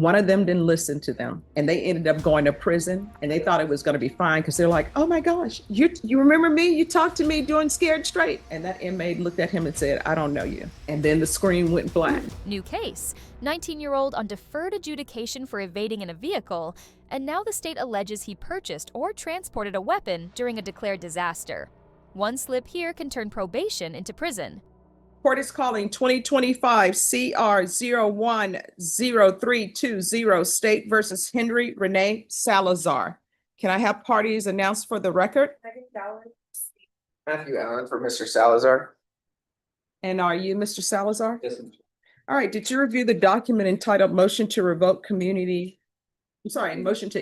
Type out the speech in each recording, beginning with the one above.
One of them didn't listen to them, and they ended up going to prison, and they thought it was going to be fine because they're like, oh my gosh, you remember me? You talked to me doing Scared Straight. And that inmate looked at him and said, I don't know you. And then the screen went black. New case. 19-year-old on deferred adjudication for evading in a vehicle, and now the state alleges he purchased or transported a weapon during a declared disaster. One slip here can turn probation into prison. Court is calling 2025 CR 010320 State versus Henry Renee Salazar. Can I have parties announced for the record? Matthew Allen for Mr. Salazar. And are you Mr. Salazar? Yes, ma'am. All right, did you review the document entitled motion to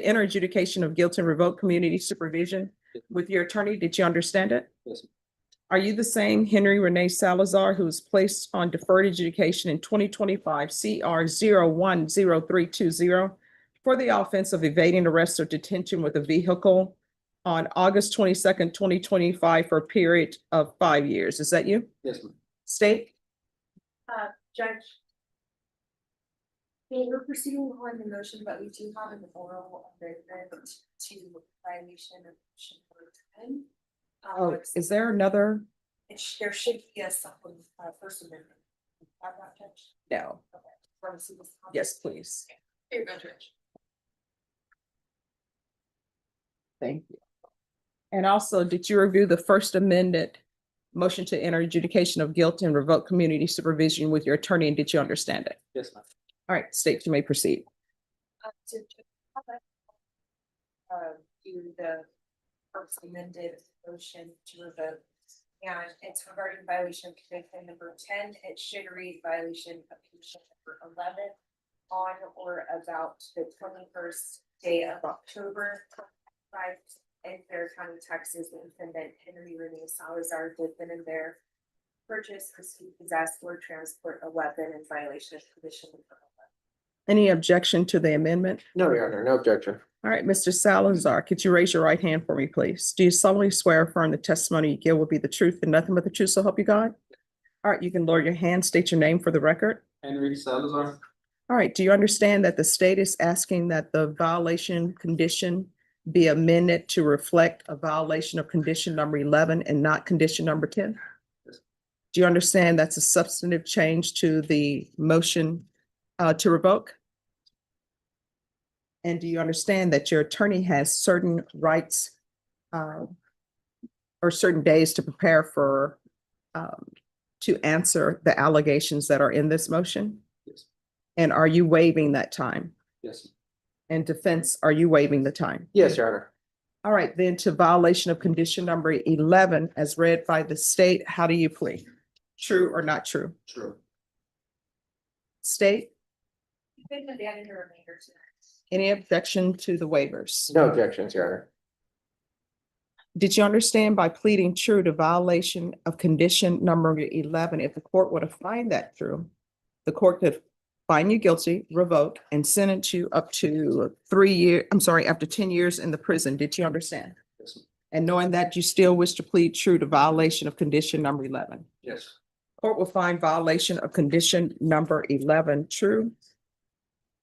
enter adjudication of guilt and revoke community supervision with your attorney? Did you understand it? Yes, ma'am. Are you the same Henry Renee Salazar who was placed on deferred adjudication in 2025 CR 010320 for the offense of evading arrest or detention with a vehicle on August 22nd, 2025 for a period of 5 years? Is that you? Yes, ma'am. State? Judge. We're proceeding on the motion, but we do have an oral amendment to violation of section 10. Oh, is there another? There should be a supplement, First Amendment. Have that, Judge? No. Okay. Want to see this? Yes, please. Here you go, Judge. Thank you. And also, did you review the First Amendment motion to enter adjudication of guilt and revoke community supervision with your attorney, and did you understand it? Yes, ma'am. All right, state, you may proceed. Do the first amended motion to revoke, and it's regarding violation of condition number 10. It should read violation of condition number 11 on or about the 21st day of October 2025 in Fair County, Texas. The defendant Henry Renee Salazar did then and there purchase, receive, possess, or transport a weapon in violation of condition number 11. Any objection to the amendment? No, Your Honor, no objection. All right, Mr. Salazar, could you raise your right hand for me, please? Do you solemnly swear or affirm the testimony you give will be the truth and nothing but the truth, so help you God? All right, you can lower your hand, state your name for the record. Henry Salazar. All right, do you understand that the state is asking that the violation condition be amended to reflect a violation of condition number 11 and not condition number 10? Yes. Do you understand that's a substantive change to the motion to revoke? And do you understand that your attorney has certain rights or certain days to prepare for to answer the allegations that are in this motion? Yes. And are you waiving that time? Yes. And defense, are you waiving the time? Yes, Your Honor. All right, then to violation of condition number 11 as read by the state, how do you plead? True or not true? True. State, You've been abandoned the remainder tonight. any objection to the waivers? No objections, Your Honor. Did you understand by pleading true to violation of condition number 11, if the court were to find that true, the court could find you guilty, revoke, and sentence you up to 3 years, after 10 years in the prison. Did you understand? Yes, ma'am. And knowing that you still wish to plead true to violation of condition number 11. Yes. Court will find violation of condition number 11 true.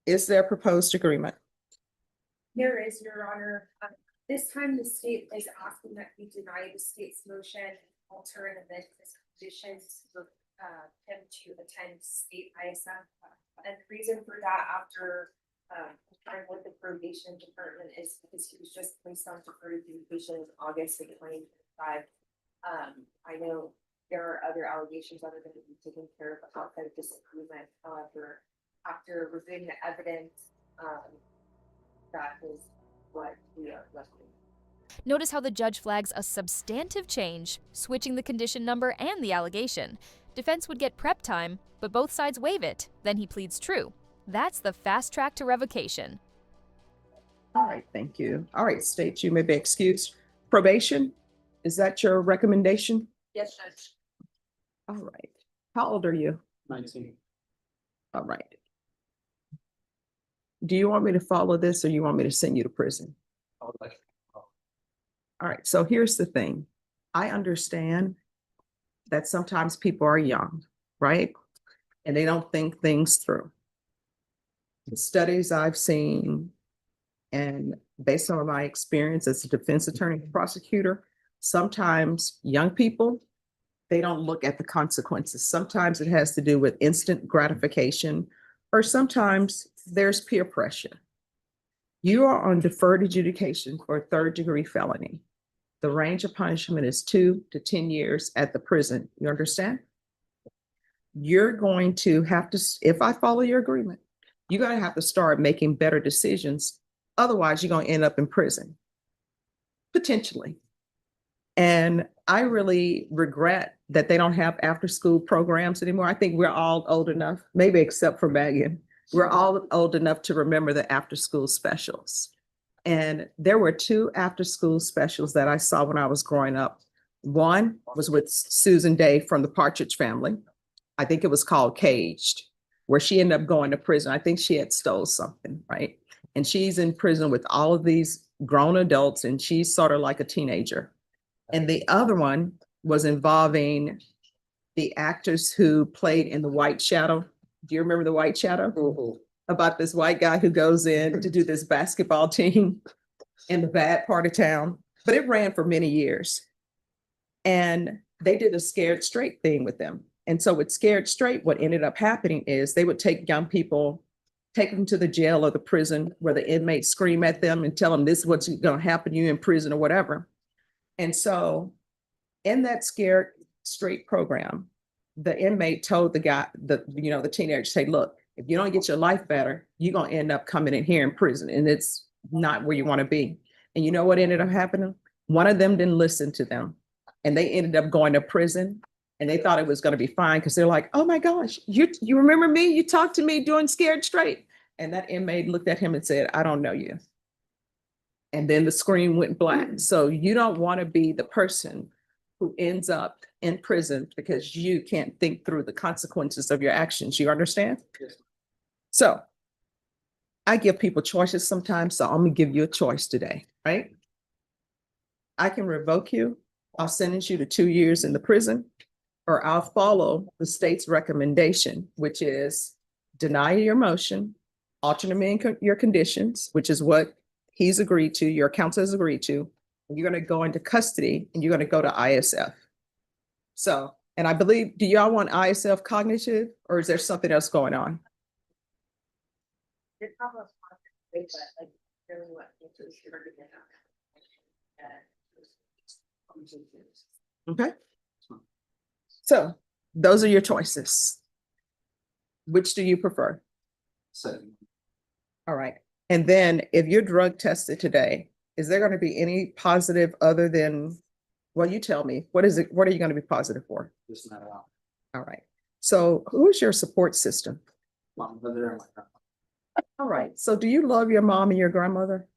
Is there a proposed agreement? There is, Your Honor. This time the state is asking that we deny the state's motion, alter and amend this conditions for him to attend state ISF. And the reason for that, after time with the probation department, is because he was just placed on deferred adjudication in August of 2025. I know there are other allegations that are going to be taken care of outside of this agreement. However, after reviewing the evidence, that is what we are left with. Notice how the judge flags a substantive change, switching the condition number and the allegation. Defense would get prep time, but both sides waive it. Then he pleads true. That's the fast track to revocation. All right, thank you. All right, state, you may be excused. Probation, is that your recommendation? Yes, Judge. All right. How old are you? 19. All right. Do you want me to follow this or you want me to send you to prison? I would like. All right, so here's the thing. I understand that sometimes people are young, right? And they don't think things through. the studies I've seen, and based on my experience as a defense attorney and prosecutor, sometimes young people, they don't look at the consequences. Sometimes it has to do with instant gratification, or sometimes there's peer pressure. You are on deferred adjudication for a third-degree felony. The range of punishment is 2 to 10 years at the prison. You understand? You're going to have to, if I follow your agreement, you're going to have to start making better decisions. Otherwise, you're going to end up in prison, potentially. And I really regret that they don't have after-school programs anymore. I think we're all old enough, maybe except for Megan. We're all old enough to remember the after-school specials. And there were 2 after-school specials that I saw when I was growing up. One was with Susan Day from the Partridge Family. I think it was called Caged, where she ended up going to prison. I think she had stole something, right? And she's in prison with all of these grown adults, and she's sort of like a teenager. And the other one was involving the actors who played in The White Shadow. Do you remember The White Shadow? Mhm. About this white guy who goes in to do this basketball team in the bad part of town, but it ran for many years. And they did a scared straight thing with them. And so with scared straight, what ended up happening is they would take young people, take them to the jail or the prison where the inmates scream at them and tell them this is what's going to happen to you in prison or whatever. And so in that scared straight program, the inmate told the guy, the teenager, say, look, if you don't get your life better, you're going to end up coming in here in prison, and it's not where you want to be. And you know what ended up happening? One of them didn't listen to them, and they ended up going to prison, and they thought it was going to be fine because they're like, oh my gosh, you remember me? You talked to me doing scared straight. And that inmate looked at him and said, I don't know you. And then the screen went black. So you don't want to be the person who ends up in prison because you can't think through the consequences of your actions. You understand? Yes. So I give people choices sometimes. So I'm going to give you a choice today, right? I can revoke you. I'll sentence you to 2 years in the prison, or I'll follow the state's recommendation, which is deny your motion, alter your conditions, which is what he's agreed to, your counsel has agreed to. You're going to go into custody and you're going to go to ISF. So, and I believe, do y'all want ISF cognitive, or is there something else going on? Okay. So those are your choices. Which do you prefer? Second. All right. And then if you're drug tested today, is there going to be any positive other than, well, you tell me, what is it? What are you going to be positive for? Just not out. All right. So who is your support system? Mom, brother, and my grandma. All right. So do you love your mom and your grandmother?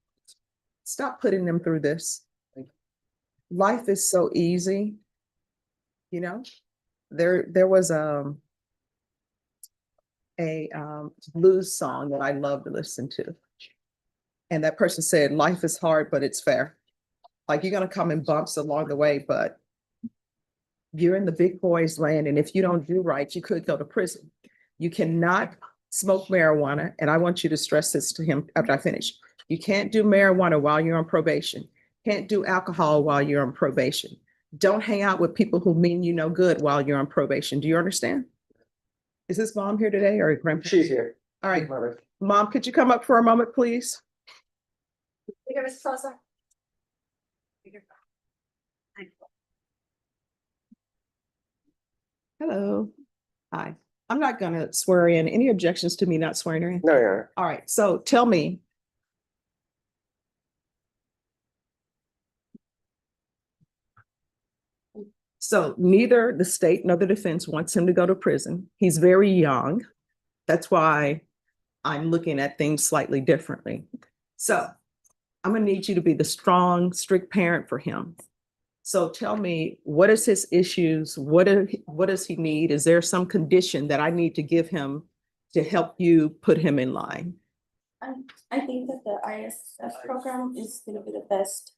Stop putting them through this. Life is so easy. You know, there was a blues song that I love to listen to. And that person said, life is hard, but it's fair. Like, you're going to come in bumps along the way, but you're in the big boys land. And if you don't do right, you could go to prison. You cannot smoke marijuana. And I want you to stress this to him after I finish. You can't do marijuana while you're on probation. Can't do alcohol while you're on probation. Don't hang out with people who mean you no good while you're on probation. Do you understand? Is this mom here today or grandpa? She's here. All right. Mother. Mom, could you come up for a moment, please? Mr. Salazar. Hello. Hi. I'm not going to swear in. Any objections to me not swearing her in? No, Your Honor. All right. So tell me. So neither the state nor the defense wants him to go to prison. He's very young. That's why I'm looking at things slightly differently. So I'm going to need you to be the strong, strict parent for him. So tell me, what is his issues? What does he need? Is there some condition that I need to give him to help you put him in line? I think that the ISF program is going to be the best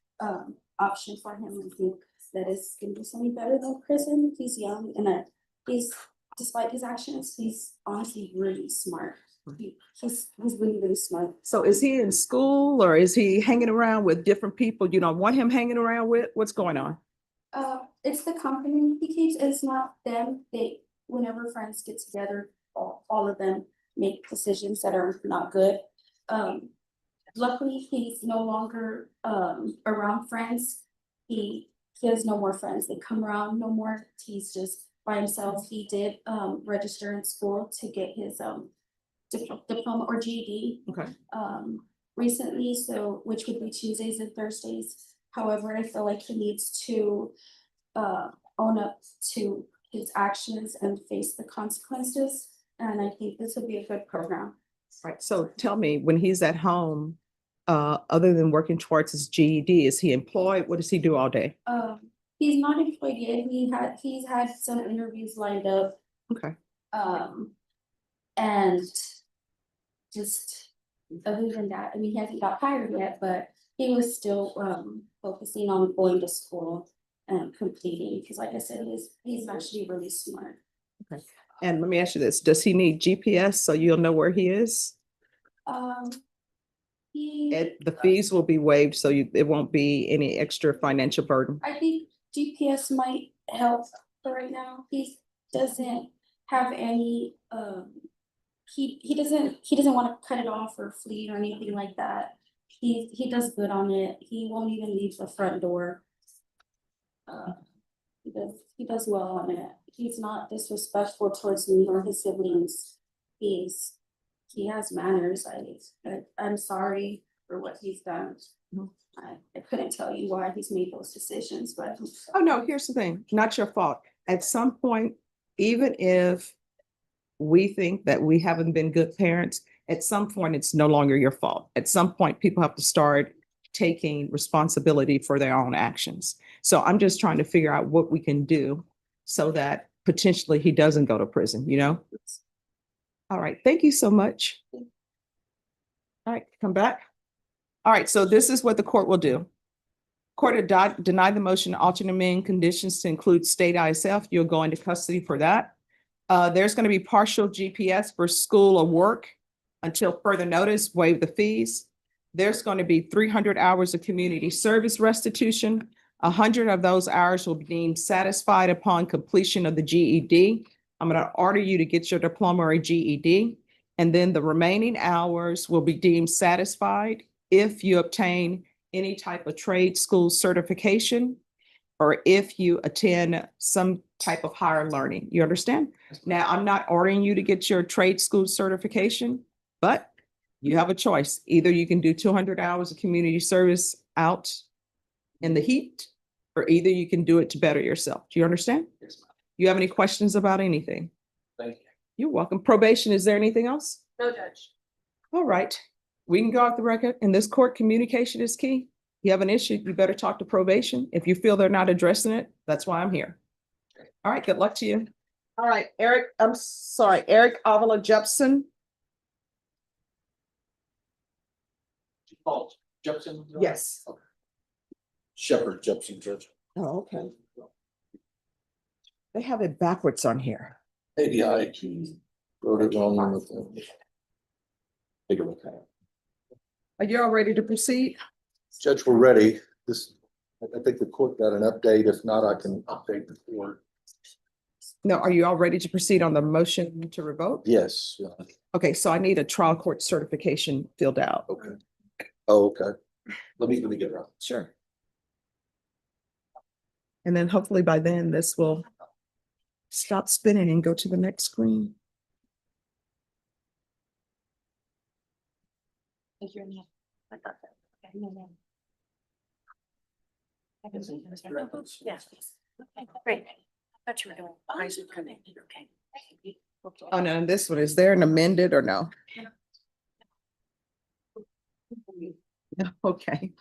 option for him. I think that is going to be something better than prison. He's young, and he's, despite his actions, he's honestly really smart. He's really, really smart. So is he in school or is he hanging around with different people you don't want him hanging around with? What's going on? It's the company he keeps, it's not them. Whenever friends get together, all of them make decisions that are not good. Luckily, he's no longer, around friends. He has no more friends. They come around no more. He's just by himself. He did, register in school to get his, diploma or GED. Okay. Recently, so which would be Tuesdays and Thursdays. However, I feel like he needs to own up to his actions and face the consequences. And I think this would be a good program. Right. So tell me, when he's at home, other than working towards his GED, is he employed? What does he do all day? He's not employed yet. He's had some interviews lined up. Okay. And just other than that, I mean, he hasn't got hired yet, but he was still focusing on going to school and completing, because like I said, he's actually really smart. Okay. And let me ask you this, does he need GPS so you'll know where he is? The fees will be waived, so it won't be any extra financial burden. I think GPS might help for right now. He doesn't have any, he doesn't want to cut it off or flee or anything like that. He does good on it. He won't even leave the front door. He does well on it. He's not disrespectful towards me or his siblings. He has manners. I'm sorry for what he's done. I couldn't tell you why he's made those decisions, but. Oh, no, here's the thing, not your fault. At some point, even if we think that we haven't been good parents, at some point, it's no longer your fault. At some point, people have to start taking responsibility for their own actions. So I'm just trying to figure out what we can do so that potentially he doesn't go to prison, you know? All right, thank you so much. All right, come back. All right, so this is what the court will do. Court deny the motion to alternate amend conditions to include state ISF. You'll go into custody for that. There's going to be partial GPS for school or work until further notice, waive the fees. There's going to be 300 hours of community service restitution. 100 of those hours will be deemed satisfied upon completion of the GED. I'm going to order you to get your diploma or GED, and then the remaining hours will be deemed satisfied if you obtain any type of trade school certification or if you attend some type of higher learning. You understand? Now, I'm not ordering you to get your trade school certification, but you have a choice. Either you can do 200 hours of community service out in the heat, or either you can do it to better yourself. Do you understand? Yes, ma'am. You have any questions about anything? Thank you. You're welcome. Probation, is there anything else? No, Judge. All right. We can go off the record. In this court, communication is key. You have an issue, you better talk to probation. If you feel they're not addressing it, that's why I'm here. All right, good luck to you. All right, Eric Avila Jepson. Oh, Jepson? Yes. Shepherd Jepson, Judge. Oh, okay. They have it backwards on here. Maybe I wrote it wrong with them. Take a look at it. Are you all ready to proceed? Judge, we're ready. I think the court got an update. If not, I can update the court. No, are you all ready to proceed on the motion to revoke? Yes. Okay, so I need a trial court certification filled out. Okay. Oh, okay. Let me get it out. Sure. And then hopefully by then this will stop spinning and go to the next screen. Thank you. I thought that. Okay, no, no. Yes, please. Okay, great. I thought you were doing. Okay. Oh, no, and this one, is there an amended or no? No, okay.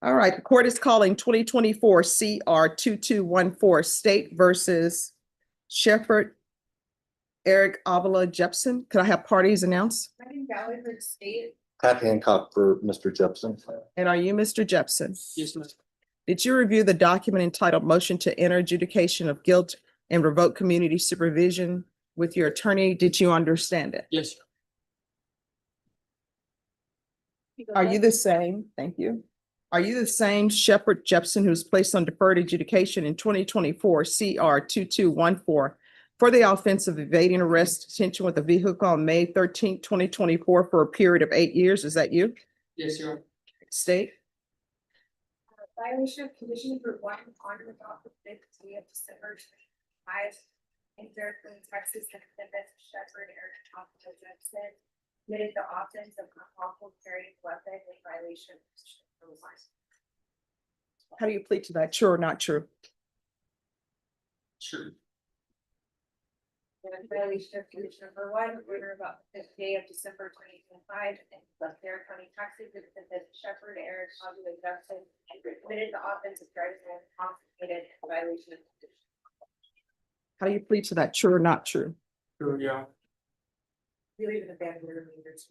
All right, the court is calling 2024 CR 2214 State versus Shepherd Eric Avila Jepson. Could I have parties announced? State. Pat Hancock for Mr. Jepson. And are you Mr. Jepson? Yes, ma'am. Did you review the document entitled Motion to Enter Adjudication of Guilt and revoke community supervision with your attorney. Did you understand it? Yes, sir. Are you the same? Thank you. Are you the same Shepherd Jepson who was placed on deferred adjudication in 2024 CR 2214 for the offense of evading arrest, detention with a vehicle on May 13th, 2024 for a period of 8 years? Is that you? Yes, sir. State. Violation of condition number one on or about the fifth day of December 25 in Fairfield, Texas, and defendant Shepherd Eric Jepson committed the offense of unlawful carrying a weapon in violation of condition number one. How do you plead to that? True or not true? Sure. In violation of condition number one, on or about the fifth day of December 2025 in Fairfield County, Texas, the defendant Shepherd Eric Jepson committed the offense of driving while intoxicated in violation of condition. How do you plead to that? True or not true? Sure, yeah. Really the bad word leaders.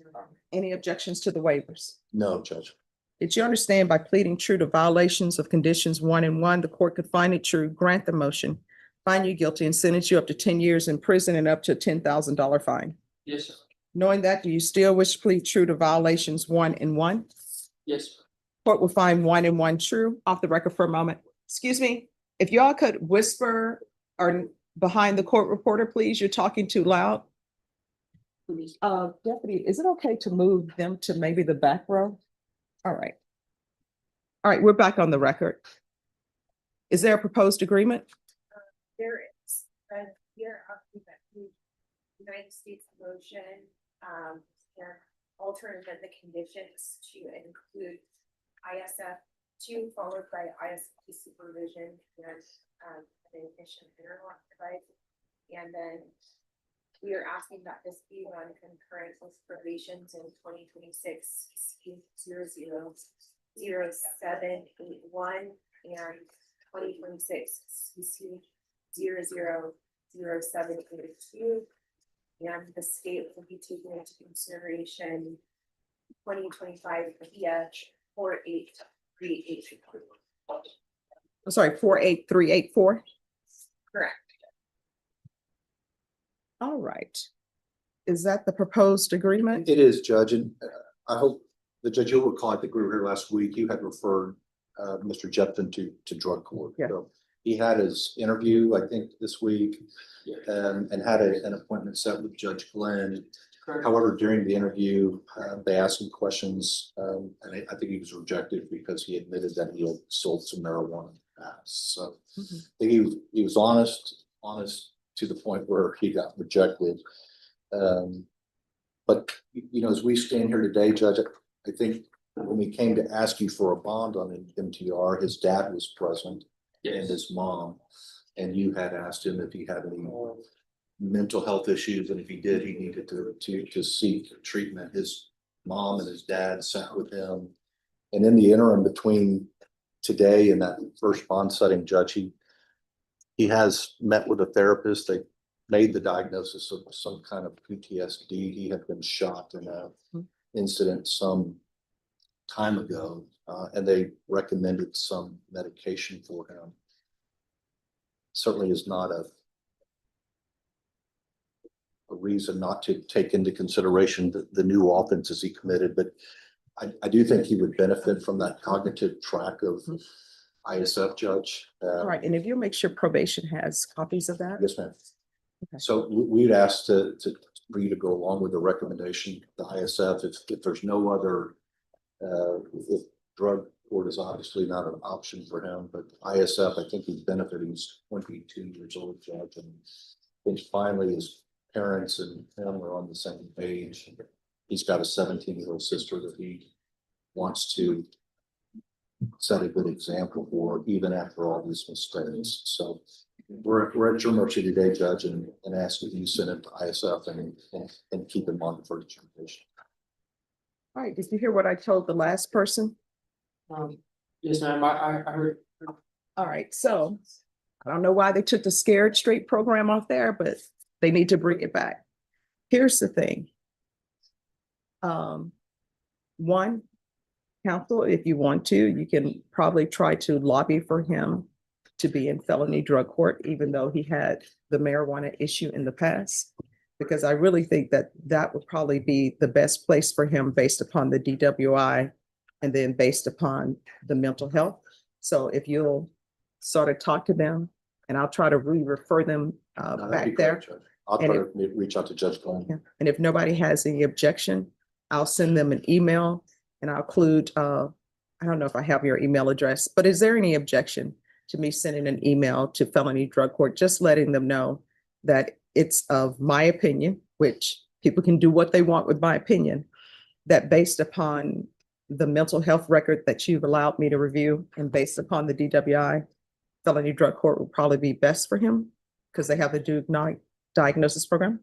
Any objections to the waivers? No, Judge. Did you understand by pleading true to violations of conditions 1 and 1, the court could find it true, grant the motion, find you guilty, and sentence you up to 10 years in prison and up to a $10,000 fine? Yes, sir. Knowing that, do you still wish to plead true to violations 1 and 1? Yes, sir. Court will find 1 and 1 true. Off the record for a moment. Excuse me, if y'all could whisper or behind the court reporter, please. You're talking too loud. Deputy, is it okay to move them to maybe the back row? All right. All right, we're back on the record. Is there a proposed agreement? There is, here are the United States motion, and alter the conditions to include ISF 2 followed by ISP supervision and the admission interlock device. And then we are asking that this be run concurrent with probations in 2026 000781 and 2026 000782. And the state will be taking into consideration 2025 PTSD 48384. I'm sorry, 48384. Correct. All right. Is that the proposed agreement? It is, Judge, and I hope the judge, you'll recall, I think we were here last week, you had referred Mr. Jepton to drug court. Yeah. So he had his interview, I think, this week, and had an appointment set with Judge Glenn. Correct. However, during the interview, they asked him questions, and I think he was rejected because he admitted that he had sold some marijuana in the past. So I think he was honest to the point where he got rejected. But, you know, as we stand here today, Judge, I think when we came to ask you for a bond on an MTR, his dad was present and his mom, and you had asked him if he had any mental health issues, and if he did, he needed to seek treatment. His mom and his dad sat with him, and in the interim between today and that first bond setting, Judge, he has met with a therapist. They made the diagnosis of some kind of PTSD. He had been shot in a incident some time ago, and they recommended some medication for him. Certainly is not a reason not to take into consideration the new offenses he committed, but I do think he would benefit from that cognitive track of ISF, Judge. All right, and if you'll make sure probation has copies of that? Yes, ma'am. Okay. So we'd ask for you to go along with the recommendation, the ISF, if there's no other, if drug court is obviously not an option for him, but ISF, I think he's benefiting. He's 22 years old, Judge, and I think finally his parents and him are on the same page. He's got a 17-year-old sister that he wants to set a good example for, even after all these mistakes. So we're at your mercy today, Judge, and ask that you send him to ISF and keep him on deferred adjudication. All right, did you hear what I told the last person? Yes, ma'am, I heard. All right, so I don't know why they took the Scared Straight program off there, but they need to bring it back. Here's the thing. One, counsel, if you want to, you can probably try to lobby for him to be in felony drug court, even though he had the marijuana issue in the past. Because I really think that that would probably be the best place for him based upon the DWI and then based upon the mental health. So if you'll sort of talk to them, and I'll try to refer them That'd be back great, there. Judge. I'll try to reach out to Judge Glenn. Yeah. And if nobody has any objection, I'll send them an email and I'll include, I don't know if I have your email address, but is there any objection to me sending an email to felony drug court, just letting them know that it's of my opinion, which people can do what they want with my opinion, that based upon the mental health record that you've allowed me to review and based upon the DWI, felony drug court would probably be best for him because they have the diagnosis program.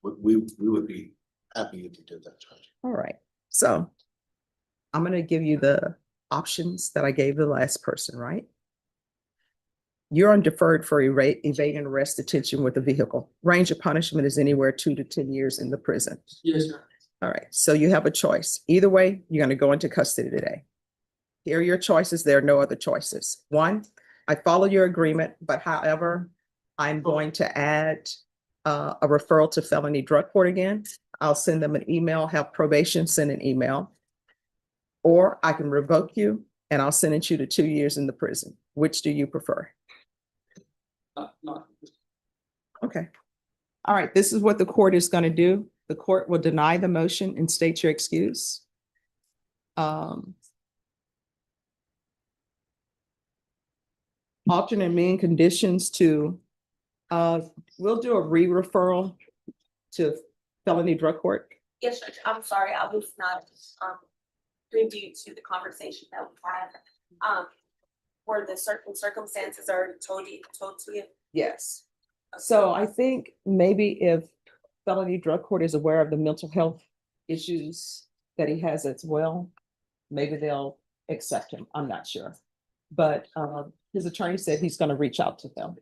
We would be happy if you did that, Judge. All right, so I'm gonna give you the options that I gave the last person, right? You're on deferred for evading arrest detention with a vehicle. Range of punishment is anywhere 2 to 10 years in the prison. Yes, sir. All right, so you have a choice. Either way, you're gonna go into custody today. Here are your choices. There are no other choices. One, I follow your agreement, but however, I'm going to add a referral to felony drug court again. I'll send them an email, have probation send an email. Or I can revoke you and I'll sentence you to 2 years in the prison. Which do you prefer? Not. Okay. All right, this is what the court is going to do. The court will deny the motion and state your excuse. Alternate mean conditions to, we'll do a re-referral to felony drug court. Yes, Judge, I'm sorry, I was not, privy to the conversation that we had. Where the certain circumstances are told to you. Yes. So I think maybe if felony drug court is aware of the mental health issues that he has as well, maybe they'll accept him. I'm not sure. But his attorney said he's going to reach out to them.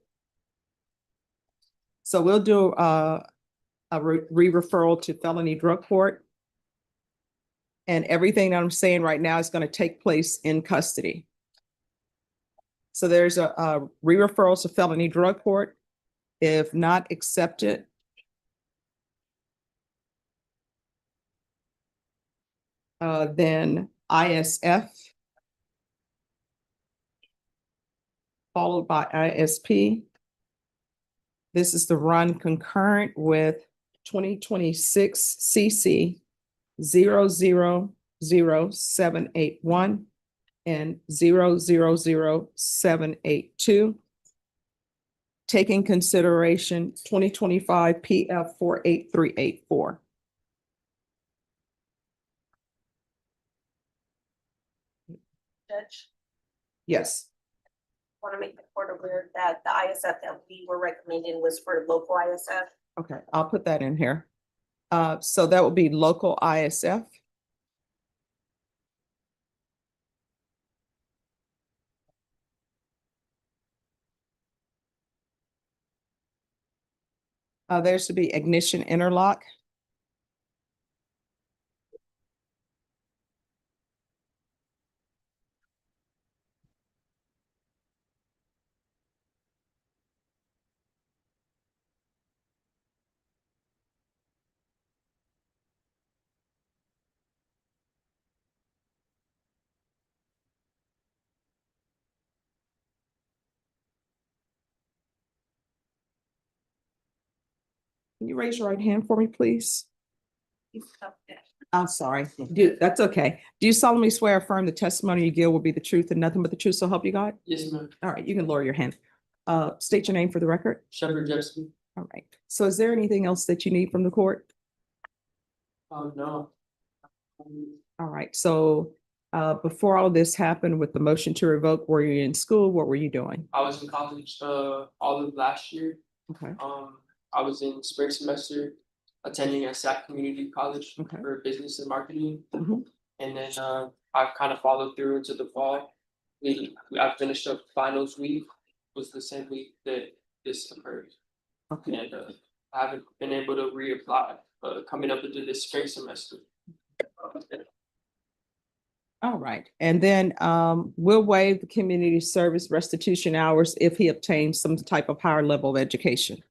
So we'll do a re-referral to felony drug court. And everything that I'm saying right now is going to take place in custody. So there's a re-referral to felony drug court. If not accepted, then ISF, followed by ISP. This is the run concurrent with 2026 CC 000781 and 000782. Taking consideration 2025 PF 48384. Judge, Yes. want to make the court aware that the ISF that we were recommending was for local ISF. Okay, I'll put that in here. So that would be local ISF. There's to be ignition interlock. Can you raise your right hand for me, please? I'm sorry. That's okay. Do you solemnly swear or affirm the testimony you give will be the truth and nothing but the truth, so help you God? Yes, ma'am. All right, you can lower your hand. State your name for the record. Shepherd Jefferson. All right. So is there anything else that you need from the court? No. All right. So before all this happened with the motion to revoke, were you in school? What were you doing? I was in college all of last year. Okay. I was in spring semester attending at SAC Community College Okay. for business and marketing. Mhm. And then I kind of followed through into the fall. I finished up finals week, was the same week that this occurred. Okay. And I haven't been able to reapply coming up into this spring semester. All All right, and then we'll waive the community service restitution hours if he obtains some type of higher level of education.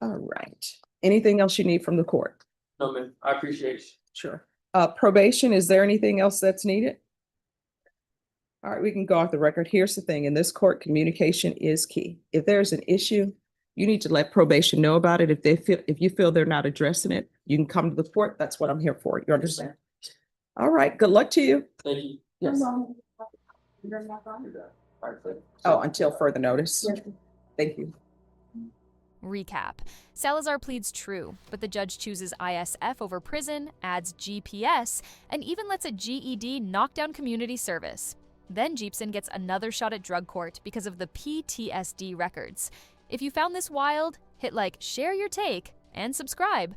All right, anything else you need from the court? No, ma'am, I appreciate it. Sure. Probation, is there anything else that's needed? All right, we can go off the record. Here's the thing, in this court, communication is key. If there's an issue, you need to let probation know about it. If you feel they're not addressing it, you can come to the court. That's what I'm here for. You understand? All right, good luck to you. Thank you. Yes. Oh, until further notice. Thank you. Recap. Salazar pleads true, but the judge chooses ISF over prison, adds GPS, and even lets a GED knock down community service. Then Jeepson gets another shot at drug court because of the PTSD records. If you found this wild, hit like, share your take, and subscribe.